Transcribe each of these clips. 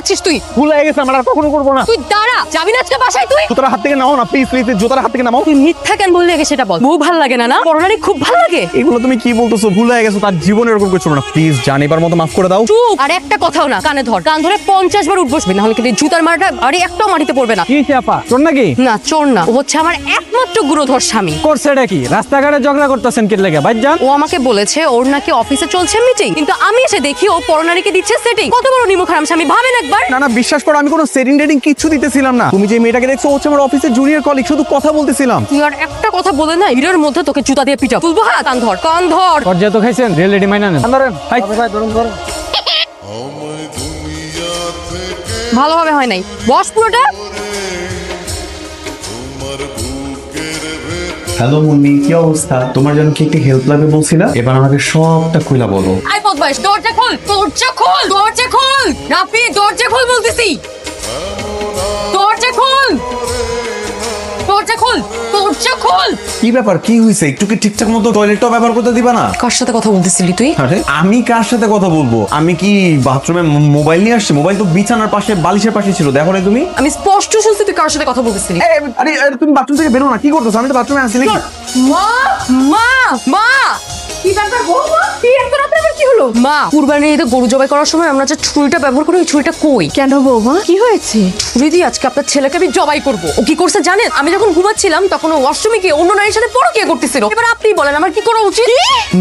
যাচ্ছিস তুই? ভুল হয়ে গেছে, আমরা আর কখনো করবো না। তুই দাঁড়া, যাবি না আজকে বাসায় তুই? জুতার হাত থেকে নাও না প্লিজ প্লিজ, জুতার হাত থেকে নামাও। তুই মিথ্যা কেন বললি আগে সেটা বল। বউ ভালো লাগে না? না পরনারী খুব ভালো লাগে। এগুলো তুমি কি বলতেছো? ভুল হয়ে গেছে, তার জীবনে এরকম কিছু না। প্লিজ জানিবার মতো মাফ করে দাও। চুপ, আর একটা কথাও না, কানে ধর। কান ধরে 50 বার উঠ বসবি, না হলে কিন্তু জুতার মারটা আরে একটাও মাটিতে পড়বে না। কি চাপা চোর নাকি? না চোর না, ও হচ্ছে আমার একমাত্র গুরুধর স্বামী। করছে এটা কি? রাস্তাঘাটে ঝগড়া করতেছেন কি লেগে? ভাই যান। ও আমাকে বলেছে ওর নাকি অফিসে চলছে মিটিং, কিন্তু আমি এসে দেখি ও পরনারীকে দিচ্ছে সেটিং। কত বড় নিমুখারাম স্বামী ভাবেন একবার। না না বিশ্বাস করো, আমি কোনো সেটিং টেটিং কিচ্ছু দিতেছিলাম না। তুমি যে মেয়েটাকে দেখছো ও হচ্ছে আমার অফিসের জুনিয়র কলিগ, শুধু কথা বলতেছিলাম। তুই আর একটা কথা বলে না, হিরোর মধ্যে তোকে জুতা দিয়ে পিটাবো। তুলবো হাত? কান ধর, কান ধর। পর্যায়ে তো খাইছেন, রিয়েল রেডি মাইনা নেন। ভালোভাবে হয় নাই, বস পুরোটা। হ্যালো মুন্নি, কি অবস্থা? তোমার জন্য কি একটু হেল্প লাগবে বলছিলা, এবার আমাকে সবটা খুইলা বলো। আই বদমাইশ, দরজা খোল, দরজা খোল, দরজা খোল। রাফি দরজা খোল বলতেছি, দরজা খোল, দরজা খোল, দরজা খোল। কি ব্যাপার, কি হয়েছে? একটু কি ঠিকঠাক মতো টয়লেটটাও ব্যবহার করতে দিবা না? কার সাথে কথা বলতেছিলি তুই? আরে আমি কার সাথে কথা বলবো? আমি কি বাথরুমে মোবাইল নিয়ে আসছি? মোবাইল তো বিছানার পাশে, বালিশের পাশে ছিল, দেখো না তুমি? আমি স্পষ্ট শুনছি তুই কার সাথে কথা বলতেছিলি। আরে আরে, তুমি বাথরুম থেকে বেরো না, কি করতেছো? আমি তো বাথরুমে আসছি নাকি? মা, মা, মা, কি ব্যাপার বৌমা? কি এত রাতে আবার কি হলো? মা, কুরবানির ঈদে গরু জবাই করার সময় আমরা যে ছুরিটা ব্যবহার করি, ওই ছুরিটা কই? কেন বৌমা, কি হয়েছে? ছুরি দিয়ে আজকে আপনার ছেলেকে আমি জবাই করব। ও কি করছে জানেন? আমি যখন ঘুমাচ্ছিলাম তখন ও ওয়াশরুমে গিয়ে অন্য নারীর সাথে পরকীয়া করতেছিল। এবার আপনি বলেন আমার কি করা উচিত?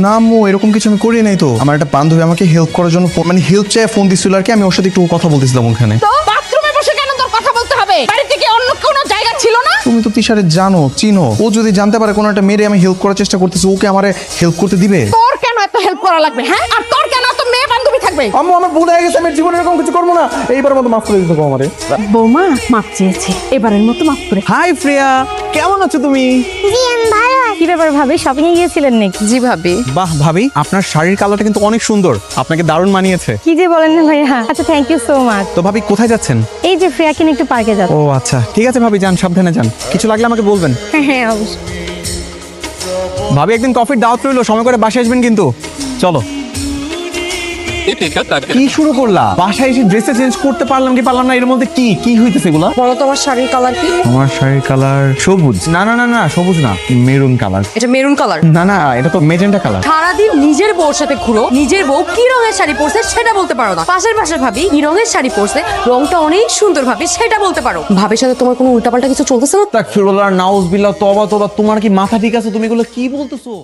না মো, এরকম কিছু আমি করি নাই তো। আমার একটা বান্ধবী আমাকে হেল্প করার জন্য মানে হেল্প চাই ফোন দিছিল আর কি। আমি ওর সাথে একটু কথা বলতেছিলাম ওখানে। তো বাথরুমে বসে কেন তোর কথা বলতে হবে? বাড়িতে কি অন্য কোনো জায়গা ছিল না? তুমি তো তিশারে জানো, চিনো। ও যদি জানতে পারে কোনো একটা মেয়ে আমি হেল্প করার চেষ্টা করতেছি, ওকে আমারে হেল্প করতে দিবে? তোর কেন এত হেল্প করা লাগবে? হ্যাঁ, আর তোর কেন এত মেয়ে বান্ধবী থাকবে? আম্মু আমার ভুল হয়ে গেছে, আমি জীবনে এরকম কিছু করবো না। এইবার মতো মাফ করে দিতে গো আমারে। বৌমা মাপ চেয়েছে, এবারের মতো মাপ করে। হাই প্রিয়া, কেমন আছো তুমি? জি আমি ভালো আছি। কি ব্যাপার ভাবি, শপিং এ গিয়েছিলেন নাকি? জি ভাবি। বাহ ভাবি, আপনার শাড়ির কালারটা কিন্তু অনেক সুন্দর, আপনাকে দারুণ মানিয়েছে। কি যে বলেন না ভাইয়া। আচ্ছা থ্যাংক ইউ সো মাচ। তো ভাবি কোথায় যাচ্ছেন? এই যে ফ্রিয়াকে নিয়ে একটু পার্কে যাব। ও আচ্ছা, ঠিক আছে ভাবি, যান, সাবধানে যান। কিছু লাগলে আমাকে বলবেন। হ্যাঁ হ্যাঁ অবশ্যই। ভাবি একদিন কফির দাওয়াত রইলো, সময় করে বাসায় আসবেন কিন্তু। চলো। কি শুরু করলা? বাসায় এসে ড্রেসে চেঞ্জ করতে পারলাম কি পারলাম না, এর মধ্যে কি কি হইতেছে এগুলা? বলো তো আমার শাড়ির কালার কি? আমার শাড়ির কালার সবুজ। না না না না, সবুজ না, মেরুন কালার। এটা মেরুন কালার? না না, এটা তো মেজেন্টা কালার। সারাদিন নিজের বউর সাথে ঘুরো, নিজের বউ কি রঙের শাড়ি পরছে সেটা বলতে পারো না। পাশের ভাবি কি রঙের শাড়ি পরছে, রংটা অনেক সুন্দর ভাবি, সেটা বলতে পারো। ভাবির সাথে তোমার কোনো উল্টাপাল্টা কিছু চলতেছে না? তাকফিরুল্লাহ, নাউজুবিল্লাহ, তওবা তওবা। তোমার কি মাথা ঠিক আছে? তুমি এগুলো কি বলতেছো?